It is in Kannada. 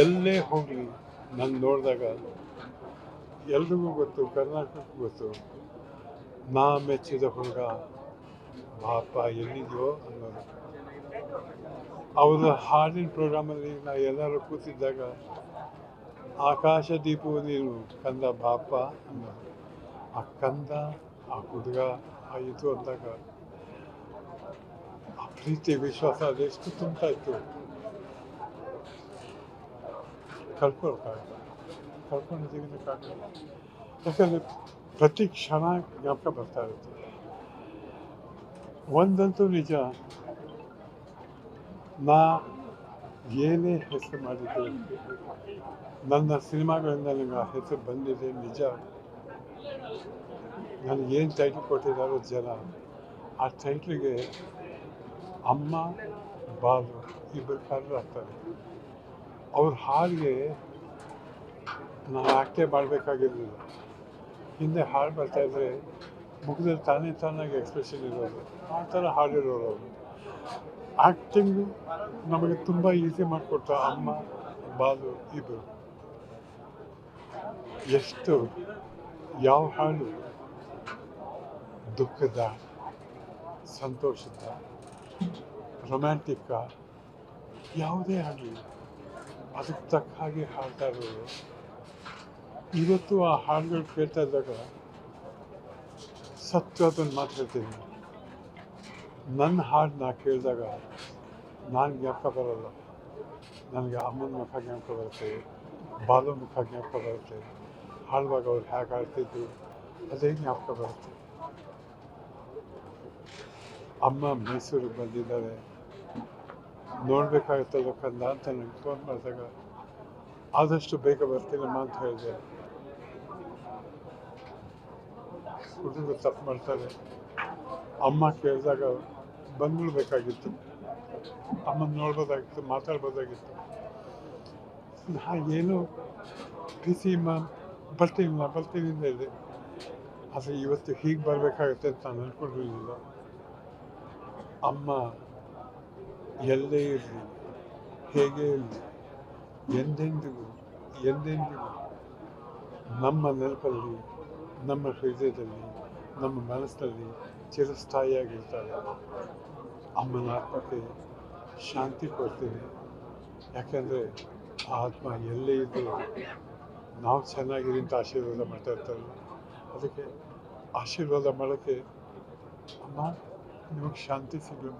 ಎಲ್ಲೇ ಹೋಗಲಿ ನಾನು ನೋಡಿದಾಗ ಎಲ್ರಿಗೂ ಗೊತ್ತು, ಕರ್ನಾಟಕಕ್ಕೂ ಗೊತ್ತು, ನಾ ಮೆಚ್ಚಿದ ಹುಡುಗ ಪಾಪ ಎಲ್ಲಿದೆಯೋ ಅನ್ನೋದು. ಅವರ ಹಾಡಿನ ಪ್ರೋಗ್ರಾಮಲ್ಲಿ ನಾವು ಎಲ್ಲರೂ ಕೂತಿದ್ದಾಗ ಆಕಾಶ ದೀಪವು ನೀನು ಕಂದ ಬಾಪ ಅನ್ನೋದು. ಆ ಕಂದ, ಆ ಹುಡುಗ, ಆ ಇದು ಅಂದಾಗ ಆ ಪ್ರೀತಿ ವಿಶ್ವಾಸ ಅದೆಷ್ಟು ತುಂಬ್ತಾ ಇತ್ತು, ಕಳ್ಕೊಳಕ್ಕಾಗಲ್ಲ, ಕಳ್ಕೊಂಡು ಜೀವನಕ್ಕಾಗಲ್ಲ. ಯಾಕಂದರೆ ಪ್ರತಿ ಕ್ಷಣ ಜ್ಞಾಪಕ ಬರ್ತಾ ಇರುತ್ತೆ. ಒಂದಂತೂ ನಿಜ, ನಾ ಏನೇ ಹೆಸರು ಮಾಡಿದ್ದೆ, ನನ್ನ ಸಿನಿಮಾಗಳಿಂದ ನನಗೆ ಆ ಹೆಸರು ಬಂದಿದೆ ನಿಜ. ನನಗೇನು ಟೈಟ್ಲ್ ಕೊಟ್ಟಿದ್ದಾರೋ ಜನ, ಆ ಟೈಟ್ಲಿಗೆ ಅಮ್ಮ ಬಾಲು ಇಬ್ಬರು ಕರ್ರು ಆಗ್ತಾರೆ. ಅವ್ರ ಹಾಡಿಗೆ ನಾನು ಆ್ಯಕ್ಟೇ ಮಾಡಬೇಕಾಗಿರಲಿಲ್ಲ. ಹಿಂದೆ ಹಾಡು ಬರ್ತಾಯಿದ್ರೆ ಮುಖದಲ್ಲಿ ತಾನಾಗಿ ಎಕ್ಸ್ಪ್ರೆಷನ್ ಇರೋದು, ಆ ಥರ ಹಾಡಿರೋರು ಅವರು. ಆ್ಯಕ್ಟಿಂಗು ನಮಗೆ ತುಂಬ ಈಸಿ ಮಾಡಿಕೊಟ್ಟ ಅಮ್ಮ ಬಾಲು ಇಬ್ಬರು. ಎಷ್ಟು ಯಾವ ಹಾಡು ದುಃಖದ, ಸಂತೋಷದ, ರೊಮ್ಯಾಂಟಿಕ್ಕ, ಯಾವುದೇ ಆಗಲಿ ಅದಕ್ಕೆ ತಕ್ಕ ಹಾಗೆ ಹಾಡ್ತಾ ಇರೋರು. ಇವತ್ತು ಆ ಹಾಡುಗಳು ಕೇಳ್ತಾ ಇದ್ದಾಗ ಸತ್ಯದನ್ನು ಮಾತು ಹೇಳ್ತೀನಿ, ನನ್ನ ಹಾಡನ್ನ ಕೇಳಿದಾಗ ನಾನು ಜ್ಞಾಪಕ ಬರೋಲ್ಲ, ನನಗೆ ಅಮ್ಮನ ಮುಖ ಜ್ಞಾಪಕ ಬರುತ್ತೆ, ಬಾಲು ಮುಖ ಜ್ಞಾಪಕ ಬರುತ್ತೆ, ಹಾಡುವಾಗ ಅವ್ರು ಹೇಗೆ ಹಾಡ್ತಿದ್ರು ಅದೇ ಜ್ಞಾಪಕ ಬರುತ್ತೆ. ಅಮ್ಮ ಮೈಸೂರಿಗೆ ಬಂದಿದ್ದಾರೆ, ನೋಡಬೇಕಾಗುತ್ತಲ್ಲ ಕಂದ ಅಂತ ನನಗೆ ಫೋನ್ ಮಾಡಿದಾಗ ಆದಷ್ಟು ಬೇಗ ಬರ್ತೀನಮ್ಮ ಅಂತ ಹೇಳಿದೆ. ಹುಡುಗರು ತಪ್ಪು ಮಾಡ್ತಾರೆ. ಅಮ್ಮ ಕೇಳಿದಾಗ ಬಂದ್ಬಿಡ್ಬೇಕಾಗಿತ್ತು, ಅಮ್ಮನ ನೋಡ್ಬೋದಾಗಿತ್ತು, ಮಾತಾಡ್ಬೋದಾಗಿತ್ತು. ನಾ ಏನು ಪ್ರೀತಿ ಬರ್ತೀನಿ ಅಂತ ಇದೆ, ಆದರೆ ಇವತ್ತು ಹೀಗೆ ಬರಬೇಕಾಗುತ್ತೆ ಅಂತ ನಾನು ಅಂದ್ಕೊಂಡಿರಲಿಲ್ಲ. ಅಮ್ಮ ಎಲ್ಲೇ ಇರಲಿ, ಹೇಗೆ ಇರಲಿ, ಎಂದೆಂದಿಗೂ ನಮ್ಮ ನೆನಪಲ್ಲಿ, ನಮ್ಮ ಹೃದಯದಲ್ಲಿ, ನಮ್ಮ ಮನಸ್ಸಿನಲ್ಲಿ ಚಿರಸ್ಥಾಯಿಯಾಗಿರ್ತಾರೆ. ಅಮ್ಮನ ಆತ್ಮಕ್ಕೆ ಶಾಂತಿ ಕೊಡ್ತೀನಿ. ಯಾಕೆಂದರೆ ಆ ಆತ್ಮ ಎಲ್ಲೇ ಇದ್ದರೂ ನಾವು ಚೆನ್ನಾಗಿರಿ ಅಂತ ಆಶೀರ್ವಾದ ಮಾಡ್ತಾ ಇರ್ತಾರಲ್ಲ, ಅದಕ್ಕೆ ಆಶೀರ್ವಾದ ಮಾಡೋಕ್ಕೆ ಅಮ್ಮ ನಿಮಗೆ ಶಾಂತಿ ಸಿಗಲಿ.